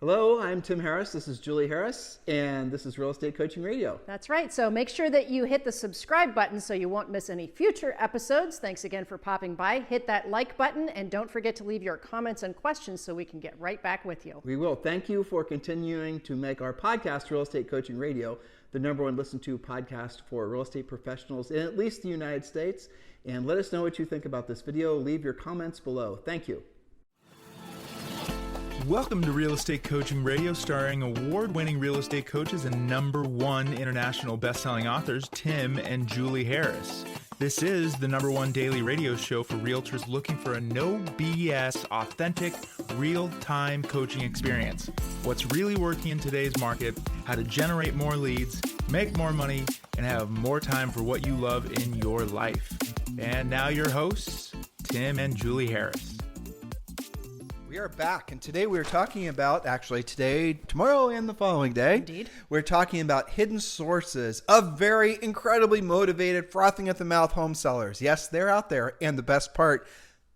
Hello, I'm Tim Harris. This is Julie Harris, and this is Real Estate Coaching Radio. That's right. So make sure that you hit the subscribe button so you won't miss any future episodes. Thanks again for popping by. Hit that like button, and don't forget to leave your comments and questions so we can get right back with you. We will. Thank you for continuing to make our podcast, Real Estate Coaching Radio, the #1 listened to podcast for real estate professionals in at least the United States. And let us know what you think about this video. Leave your comments below. Thank you. Welcome to Real Estate Coaching Radio, starring award-winning real estate coaches and #1 international best-selling authors, Tim and Julie Harris. This is the #1 daily radio show for realtors looking for a no BS, authentic, real-time coaching experience. What's really working in today's market, how to generate more leads, make more money, and have more time for what you love in your life. And now your hosts, Tim and Julie Harris. We are back, and today we're talking about, tomorrow and the following day. Indeed. We're talking about hidden sources of very incredibly motivated, frothing at the mouth home sellers. Yes, they're out there, and the best part,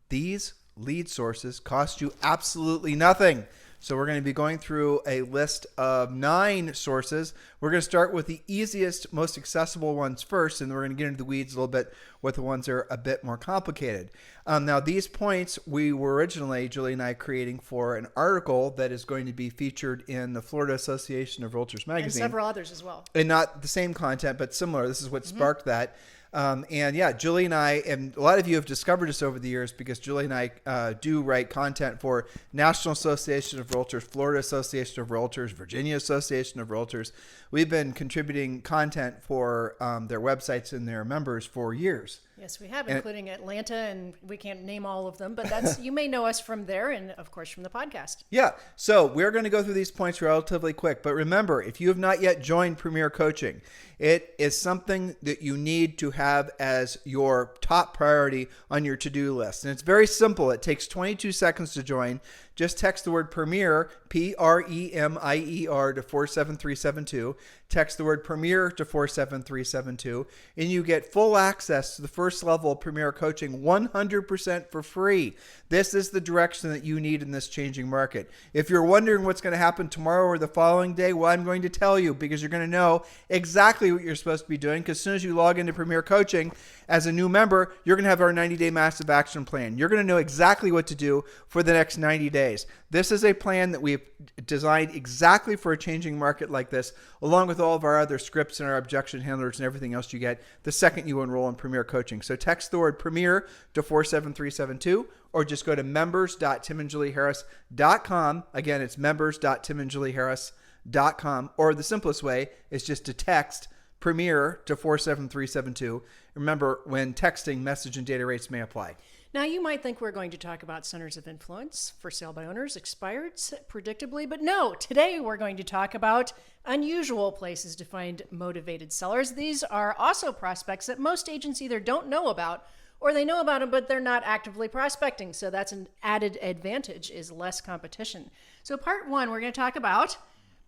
these lead sources cost you absolutely nothing. So we're going to be going through a list of 9 sources. We're going to start with the easiest, most accessible ones first, and then we're going to get into the weeds a little bit with the ones that are a bit more complicated. Now, these points we were originally, Julie and I, creating for an article that is going to be featured in the Florida Association of Realtors magazine. And several others as well. And not the same content, but similar. This is what sparked that. And yeah, Julie and I, and a lot of you have discovered us over the years because Julie and I do write content for National Association of Realtors, Florida Association of Realtors, Virginia Association of Realtors. We've been contributing content for their websites and their members for years. Yes, we have, including Atlanta, and we can't name all of them, but that's you may know us from there and, of course, from the podcast. Yeah, so we're going to go through these points relatively quick. But remember, if you have not yet joined Premier Coaching, it is something that you need to have as your top priority on your to-do list. And it's very simple. It takes 22 seconds to join. Just text the word Premier, P-R-E-M-I-E-R, to 47372. Text the word Premier to 47372, and you get full access to the first level of Premier Coaching 100% for free. This is the direction that you need in this changing market. If you're wondering what's going to happen tomorrow or the following day, well, I'm going to tell you because you're going to know exactly what you're supposed to be doing, because as soon as you log into Premier Coaching as a new member, you're going to have our 90-day massive action plan. You're going to know exactly what to do for the next 90 days. This is a plan that we've designed exactly for a changing market like this, along with all of our other scripts and our objection handlers and everything else you get the second you enroll in Premier Coaching. So text the word Premier to 47372, or just go to members.timandjulieharris.com. Again, it's members.timandjulieharris.com, or the simplest way is just to text Premier to 47372. Remember, when texting, message and data rates may apply. Now, you might think we're going to talk about centers of influence, for sale by owners, expired, predictably, but no. Today, we're going to talk about unusual places to find motivated sellers. These are also prospects that most agents either don't know about or they know about them, but they're not actively prospecting. So that's an added advantage, is less competition. So part 1, we're going to talk about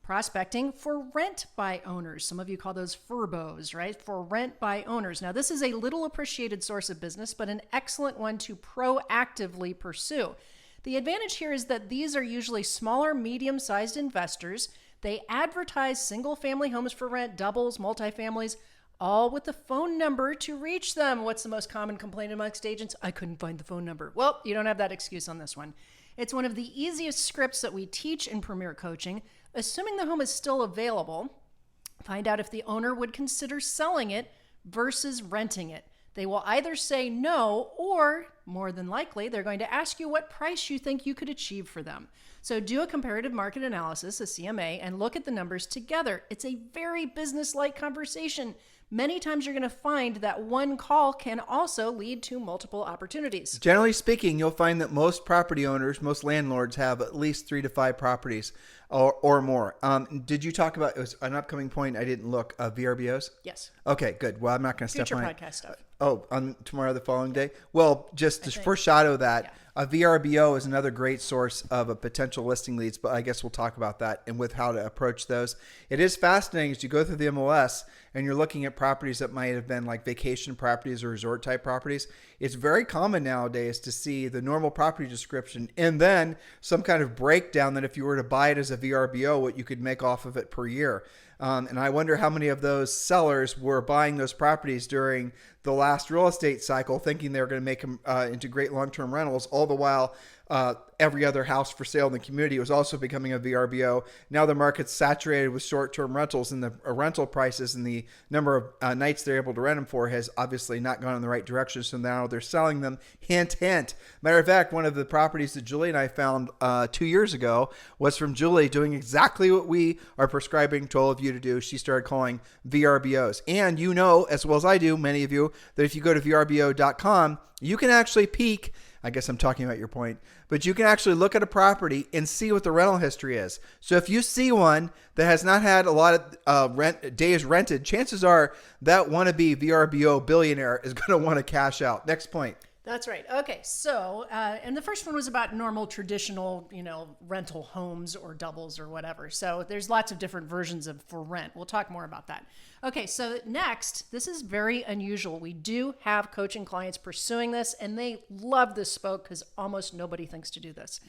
prospecting for rent by owners. Some of you call those FRBOs, right? For rent by owners. Now, this is a little appreciated source of business, but an excellent one to proactively pursue. The advantage here is that these are usually smaller, medium-sized investors. They advertise single-family homes for rent, doubles, multifamilies, all with the phone number to reach them. What's the most common complaint amongst agents? I couldn't find the phone number. Well, you don't have that excuse on this one. It's one of the easiest scripts that we teach in Premier Coaching. Assuming the home is still available, find out if the owner would consider selling it versus renting it. They will either say no, or more than likely, they're going to ask you what price you think you could achieve for them. So do a comparative market analysis, a CMA, and look at the numbers together. It's a very business-like conversation. Many times you're going to find that one call can also lead to multiple opportunities. Generally speaking, you'll find that most property owners, most landlords have at least 3 to 5 properties or more. Did you talk about, it was an upcoming point, I didn't look, VRBOs? Yes. Okay, good. Well, I'm not going to step on it. Future podcast stuff. On tomorrow, the following day? Well, just to foreshadow that, yeah. A VRBO is another great source of a potential listing leads, but I guess we'll talk about that and with how to approach those. It is fascinating as you go through the MLS and you're looking at properties that might have been like vacation properties or resort type properties, it's very common nowadays to see the normal property description and then some kind of breakdown that if you were to buy it as a VRBO, what you could make off of it per year. And I wonder how many of those sellers were buying those properties during the last real estate cycle, thinking they were going to make them into great long-term rentals, all the while every other house for sale in the community was also becoming a VRBO. Now the market's saturated with short-term rentals, and the rental prices and the number of nights they're able to rent them for has obviously not gone in the right direction. So now they're selling them. Hint, hint. Matter of fact, one of the properties that Julie and I found 2 years ago was from Julie doing exactly what we are prescribing to all of you to do. She started calling VRBOs. And you know, as well as I do, many of you, that if you go to VRBO.com, you can actually peek. I guess I'm talking about your point, but you can actually look at a property and see what the rental history is. So if you see one that has not had a lot of days rented, chances are that wannabe VRBO billionaire is going to want to cash out. Next point. That's right. Okay, so, and the first one was about normal, traditional, rental homes or doubles or whatever. So there's lots of different versions of for rent. We'll talk more about that. Okay, so next, this is very unusual. We do have coaching clients pursuing this, and they love this spoke because almost nobody thinks to do this.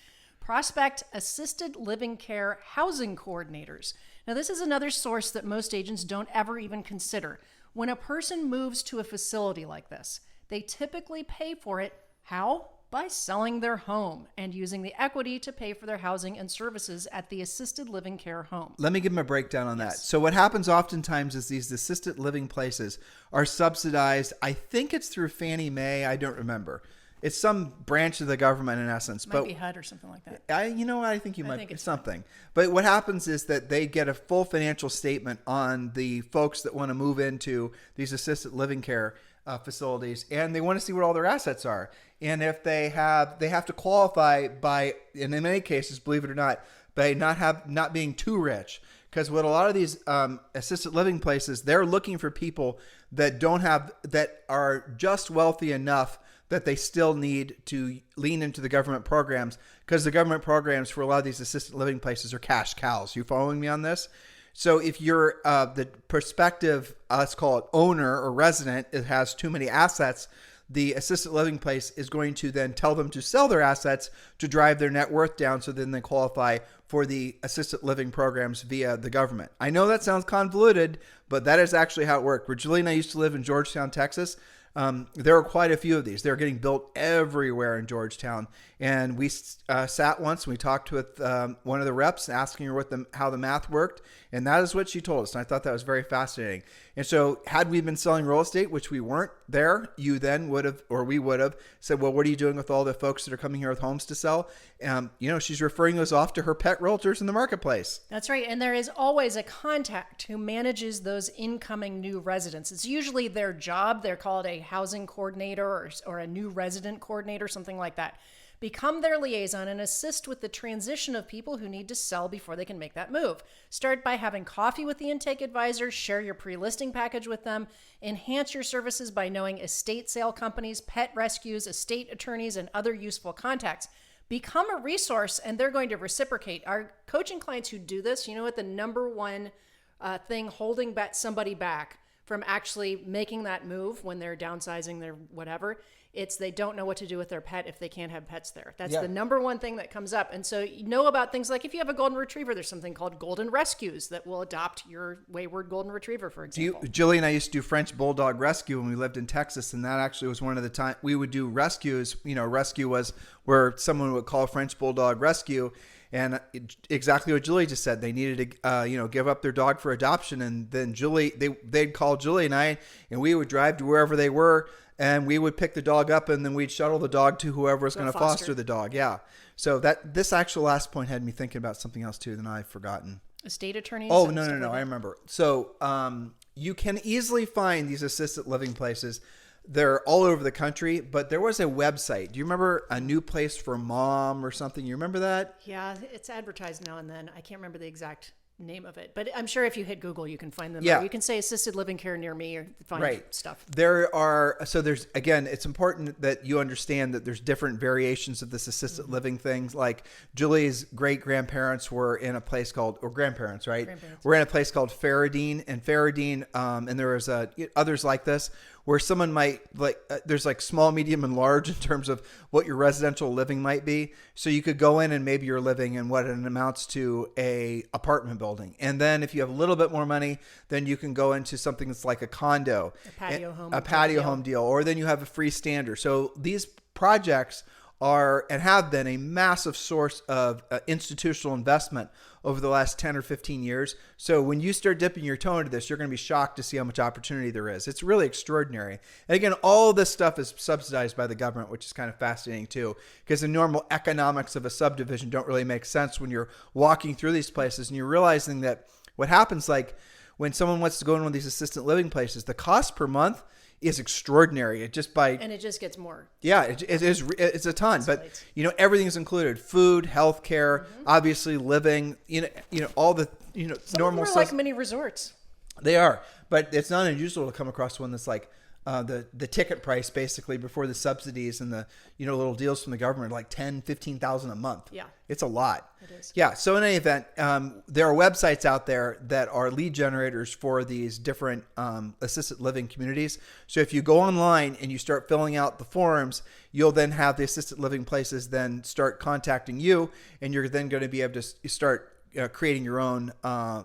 Prospect assisted living care housing coordinators. Now, this is another source that most agents don't ever even consider. When a person moves to a facility like this, they typically pay for it. How? By selling their home and using the equity to pay for their housing and services at the assisted living care home. Let me give them a breakdown on that. So what happens oftentimes is these assisted living places are subsidized. I think it's through Fannie Mae. I don't remember. It's some branch of the government in essence. Might be HUD or something like that. I think it's something. But what happens is that they get a full financial statement on the folks that want to move into these assisted living care facilities, and they want to see what all their assets are. And if they have to qualify by, and in many cases, believe it or not, by not being too rich. Because what a lot of these assisted living places, they're looking for people that are just wealthy enough that they still need to lean into the government programs, because the government programs for a lot of these assisted living places are cash cows. You following me on this? So if you're the prospective, let's call it owner or resident, it has too many assets, the assisted living place is going to then tell them to sell their assets to drive their net worth down, so then they qualify for the assisted living programs via the government. I know that sounds convoluted, but that is actually how it worked. Where Julie and I used to live in Georgetown, Texas, there were quite a few of these. They're getting built everywhere in Georgetown. And we sat once and we talked with one of the reps, asking her how the math worked. And that is what she told us. And I thought that was very fascinating. And so had we been selling real estate, which we weren't there, you then would have, or we would have said, well, what are you doing with all the folks that are coming here with homes to sell? She's referring those off to her pet realtors in the marketplace. That's right. And there is always a contact who manages those incoming new residents. It's usually their job. They're called a housing coordinator or a new resident coordinator, something like that. Become their liaison and assist with the transition of people who need to sell before they can make that move. Start by having coffee with the intake advisor, share your pre-listing package with them, enhance your services by knowing estate sale companies, pet rescues, estate attorneys, and other useful contacts. Become a resource, and they're going to reciprocate. Our coaching clients who do this, you know what the number one thing holding somebody back from actually making that move when they're downsizing their whatever, it's they don't know what to do with their pet if they can't have pets there. That's the number one thing that comes up. And so you know about things like if you have a golden retriever, there's something called golden rescues that will adopt your wayward golden retriever, for example. Julie and I used to do French Bulldog rescue when we lived in Texas, and that actually was one of the times we would do rescues. Rescue was where someone would call French Bulldog rescue. And exactly what Julie just said, they needed to, give up their dog for adoption. And then they'd call Julie and I, and we would drive to wherever they were, and we would pick the dog up, and then we'd shuttle the dog to whoever was going to foster the dog. Yeah. So this actual last point had me thinking about something else too that I've forgotten. Estate attorneys? Oh, no. I remember. So you can easily find these assisted living places. They're all over the country, but there was a website. Do you remember A New Place for Mom or something? You remember that? Yeah, it's advertised now and then. I can't remember the exact name of it. But I'm sure if you hit Google, you can find them. Yeah. Or you can say assisted living care near me or find stuff. There's, again, it's important that you understand that there's different variations of this assisted living things. Like Julie's great grandparents were in a place called, or grandparents, right? We're in a place called Faradine, and there was others like this, where someone might there's like small, medium, and large in terms of what your residential living might be. So you could go in and maybe you're living in what it amounts to a apartment building. And then if you have a little bit more money, then you can go into something that's like a condo, a patio home deal, or then you have a freestander. So these projects are and have been a massive source of institutional investment over the last 10 or 15 years. So when you start dipping your toe into this, you're going to be shocked to see how much opportunity there is. It's really extraordinary. And again, all this stuff is subsidized by the government, which is kind of fascinating too, because the normal economics of a subdivision don't really make sense when you're walking through these places and you're realizing that what happens, like when someone wants to go in one of these assisted living places, the cost per month is extraordinary. It just and it just gets more. Yeah, it is. It's a ton, but everything's included: food, healthcare, obviously living. All the normal stuff. Like mini resorts. They are, but it's not unusual to come across one that's like the ticket price basically before the subsidies and the little deals from the government, like $10,000-$15,000 a month. Yeah, it's a lot. It is. Yeah. So in any event, there are websites out there that are lead generators for these different assisted living communities. So if you go online and you start filling out the forms, you'll then have the assisted living places then start contacting you, and you're then going to be able to start creating your own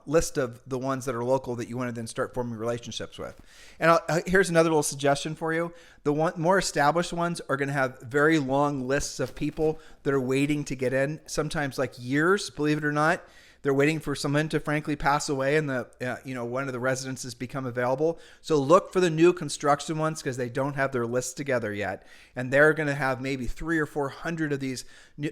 list of the ones that are local that you want to then start forming relationships with. And here's another little suggestion for you. The more established ones are going to have very long lists of people that are waiting to get in, sometimes like years, believe it or not. They're waiting for someone to frankly pass away and one of the residences become available. So look for the new construction ones because they don't have their lists together yet. And they're going to have maybe 300 or 400 of these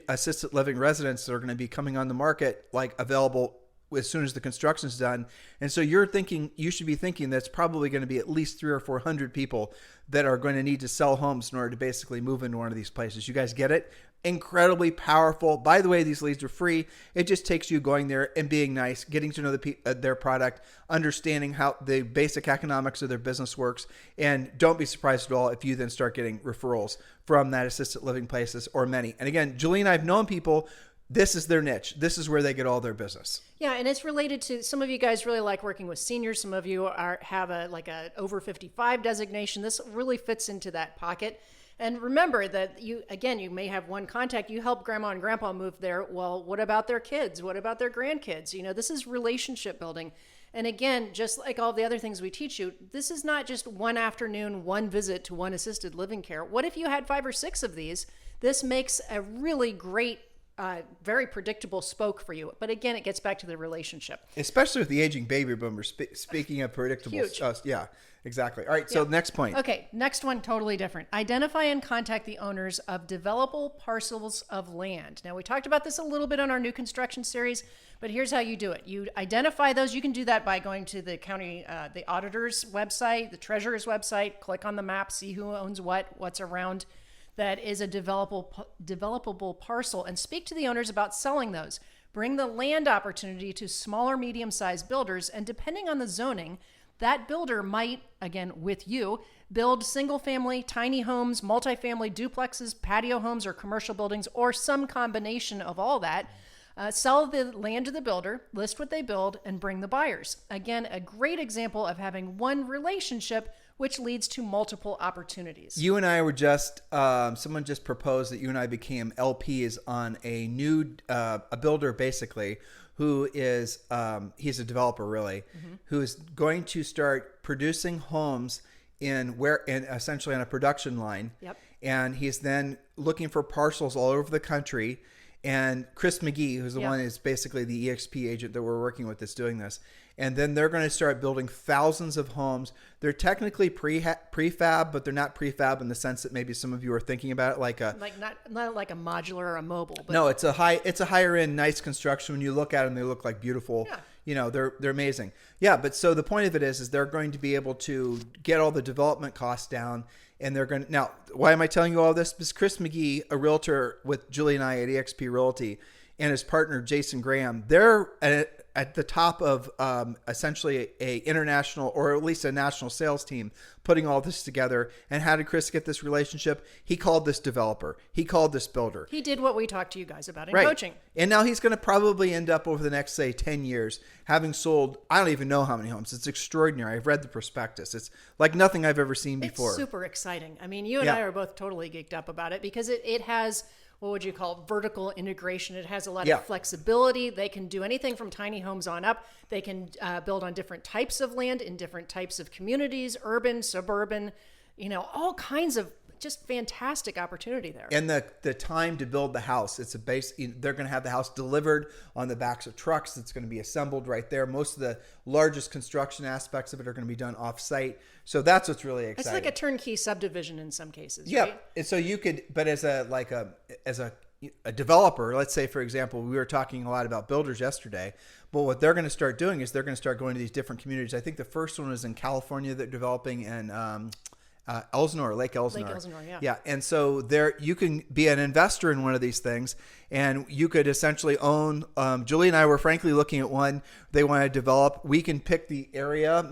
assisted living residents that are going to be coming on the market, like available as soon as the construction's done. And so you should be thinking that's probably going to be at least 300 or 400 people that are going to need to sell homes in order to basically move into one of these places. You guys get it? Incredibly powerful. By the way, these leads are free. It just takes you going there and being nice, getting to know their product, understanding how the basic economics of their business works. And don't be surprised at all if you then start getting referrals from that assisted living places or many. And again, Julie and I have known people, this is their niche. This is where they get all their business. Yeah, and it's related to, some of you guys really like working with seniors. Some of you have a over 55 designation. This really fits into that pocket. And remember that you may have one contact. You help grandma and grandpa move there. Well, what about their kids? What about their grandkids? This is relationship building. And again, just like all the other things we teach you, this is not just one afternoon, one visit to one assisted living care. What if you had 5 or 6 of these? This makes a really great, very predictable spoke for you. But again, it gets back to the relationship. Especially with the aging baby boomers. Speaking of predictable. Huge. Yeah. Exactly. All right. So next point. Okay. Next one, totally different. Identify and contact the owners of developable parcels of land. Now, we talked about this a little bit on our new construction series, but here's how you do it. You identify those. You can do that by going to the county, the auditor's website, the treasurer's website, click on the map, see who owns what's around that is a developable parcel, and speak to the owners about selling those. Bring the land opportunity to smaller, medium-sized builders, and depending on the zoning, that builder might, again, with you, build single-family, tiny homes, multifamily duplexes, patio homes, or commercial buildings, or some combination of all that. Sell the land to the builder, list what they build, and bring the buyers. Again, a great example of having one relationship which leads to multiple opportunities. You and I were just, someone just proposed that you and I became LPs on a new, a builder basically, who is, he's a developer really, who is going to start producing homes in essentially on a production line. Yep. And he's then looking for parcels all over the country. And Chris McGee, who's the one is basically the EXP agent that we're working with that's doing this. And then they're going to start building thousands of homes. They're technically prefab, but they're not prefab in the sense that maybe some of you are thinking about it, like not like a modular or a mobile. But no, it's a higher end, nice construction. When you look at them, they look like beautiful. Yeah. They're amazing. Yeah, but so the point of it is they're going to be able to get all the development costs down. And they're going to, now, why am I telling you all this? Because Chris McGee, a realtor with Julie and I at EXP Realty, and his partner, Jason Graham, they're at the top of essentially a international or at least a national sales team putting all this together. And how did Chris get this relationship? He called this developer. He called this builder. He did what we talked to you guys about in Right. coaching. And now he's going to probably end up over the next, say, 10 years having sold, I don't even know how many homes. It's extraordinary. I've read the prospectus. It's like nothing I've ever seen before. It's super exciting. I mean, you and I are both totally geeked up about it because it has, what would you call it, vertical integration. It has a lot of flexibility. They can do anything from tiny homes on up. They can build on different types of land in different types of communities, urban, suburban, all kinds of just fantastic opportunity there. And the time to build the house, it's a base. They're going to have the house delivered on the backs of trucks. It's going to be assembled right there. Most of the largest construction aspects of it are going to be done off site. So that's what's really exciting. It's like a turnkey subdivision in some cases. Yeah. Right? And so you could, but as a developer, let's say, for example, we were talking a lot about builders yesterday, but what they're going to start doing is they're going to start going to these different communities. I think the first one is in California. They're developing and Elsinore, Lake Elsinore. Lake Elsinore, yeah. Yeah, and so there you can be an investor in one of these things, and you could essentially own. Julie and I were frankly looking at one they want to develop. We can pick the area,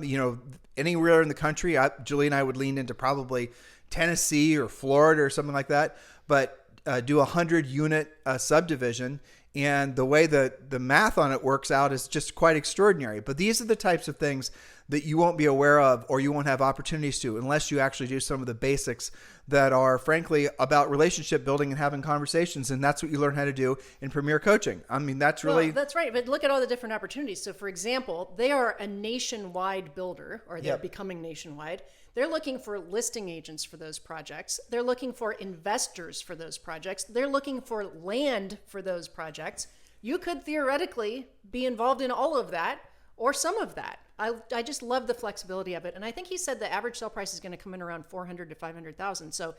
anywhere in the country. Julie and I would lean into probably Tennessee or Florida or something like that, but do 100-unit subdivision. And the way that the math on it works out is just quite extraordinary. But these are the types of things that you won't be aware of or you won't have opportunities to unless you actually do some of the basics that are, frankly, about relationship building and having conversations. And that's what you learn how to do in Premier Coaching. I mean, that's really... Well, that's right. But look at all the different opportunities. So, for example, they are a nationwide builder, or they're becoming nationwide. They're looking for listing agents for those projects. They're looking for investors for those projects. They're looking for land for those projects. You could theoretically be involved in all of that or some of that. I just love the flexibility of it. And I think he said the average sale price is going to come in around $400,000 to $500,000. So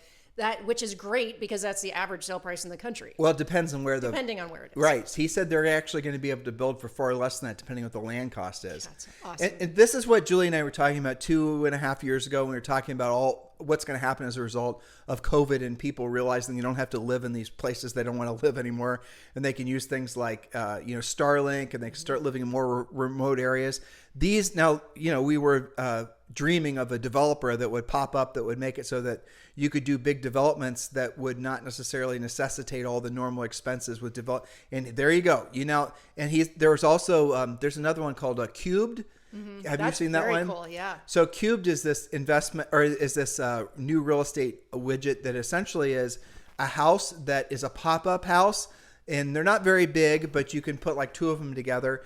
which is great because that's the average sale price in the country. Well, it depends on where depending on where it is. Right. He said they're actually going to be able to build for far less than that, depending on what the land cost is. That's awesome. And this is what Julie and I were talking about 2.5 years ago when we were talking about what's going to happen as a result of COVID and people realizing you don't have to live in these places they don't want to live anymore, and they can use things like Starlink, and they can start living in more remote areas. These now, we were dreaming of a developer that would pop up that would make it so that you could do big developments that would not necessarily necessitate all the normal expenses with develop. And there you go. There was also there's another one called Cubed. Mm-hmm. Have you seen that one? Very cool, yeah. So Cubed is this investment, or is this new real estate widget that essentially is a house that is a pop-up house, and they're not very big, but you can put like two of them together.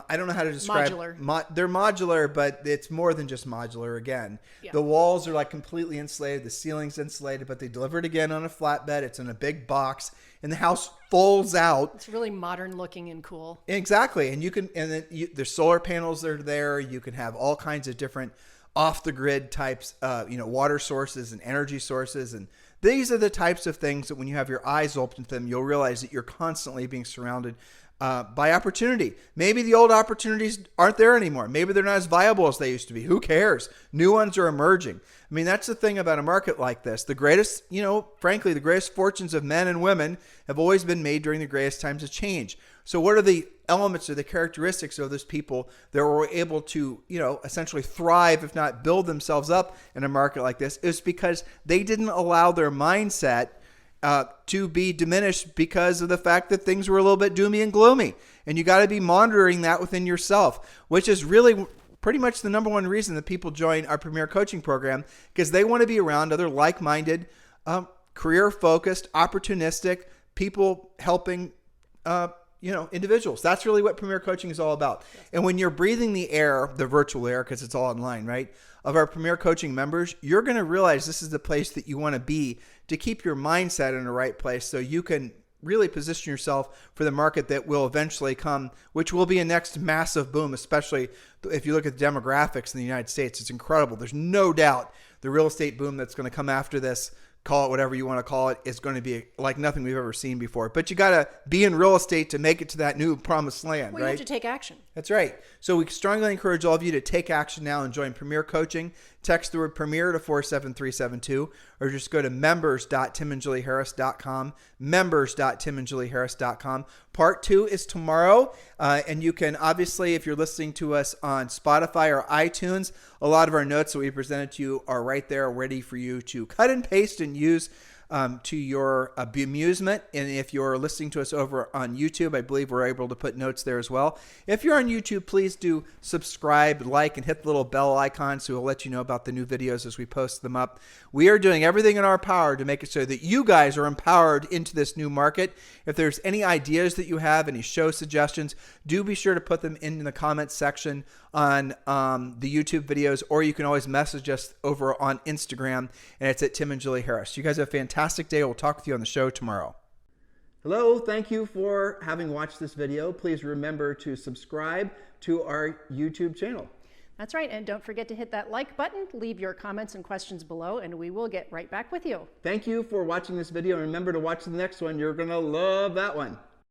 I don't know how to describe. Modular. They're modular, but it's more than just modular. Again, the walls are like completely insulated. The ceiling's insulated, but they deliver it again on a flatbed. It's in a big box, and the house folds out. It's really modern looking and cool. Exactly, and there's solar panels that are there. You can have all kinds of different off the grid types, water sources and energy sources, and these are the types of things that when you have your eyes open to them, you'll realize that you're constantly being surrounded by opportunity. Maybe the old opportunities aren't there anymore. Maybe they're not as viable as they used to be. Who cares? New ones are emerging. I mean, that's the thing about a market like this. The greatest, frankly, the greatest fortunes of men and women have always been made during the greatest times of change. So what are the elements or the characteristics of those people that were able to, essentially thrive, if not build themselves up in a market like this? It's because they didn't allow their mindset to be diminished because of the fact that things were a little bit doomy and gloomy. And you got to be monitoring that within yourself, which is really pretty much the number one reason that people join our Premier Coaching Program, because they want to be around other like-minded, career-focused, opportunistic people helping, individuals. That's really what Premier Coaching is all about. And when you're breathing the air, the virtual air, because it's all online, right, of our Premier Coaching members, you're going to realize this is the place that you want to be to keep your mindset in the right place so you can really position yourself for the market that will eventually come, which will be a next massive boom, especially if you look at the demographics in the United States. It's incredible. There's no doubt the real estate boom that's going to come after this call it whatever you want to call it, is going to be like nothing we've ever seen before. But you got to be in real estate to make it to that new promised land, Well, right? you have to take action. That's right. So we strongly encourage all of you to take action now and join Premier Coaching. Text the word Premier to 47372, or just go to members.timandjulieharris.com, members.timandjulieharris.com. Part 2 is tomorrow, and you can obviously, if you're listening to us on Spotify or iTunes, a lot of our notes that we presented to you are right there ready for you to cut and paste and use to your amusement. And if you're listening to us over on YouTube, I believe we're able to put notes there as well. If you're on YouTube, please do subscribe, like, and hit the little bell icon so we'll let you know about the new videos as we post them up. We are doing everything in our power to make it so that you guys are empowered into this new market. If there's any ideas that you have, any show suggestions, do be sure to put them in the comments section on the YouTube videos, or you can always message us over on Instagram, and it's at Tim and Julie Harris. You guys have a fantastic day. We'll talk with you on the show tomorrow. Hello, thank you for having watched this video. Please remember to subscribe to our YouTube channel. That's right, and don't forget to hit that like button, leave your comments and questions below, and we will get right back with you. Thank you for watching this video, and remember to watch the next one. You're going to love that one.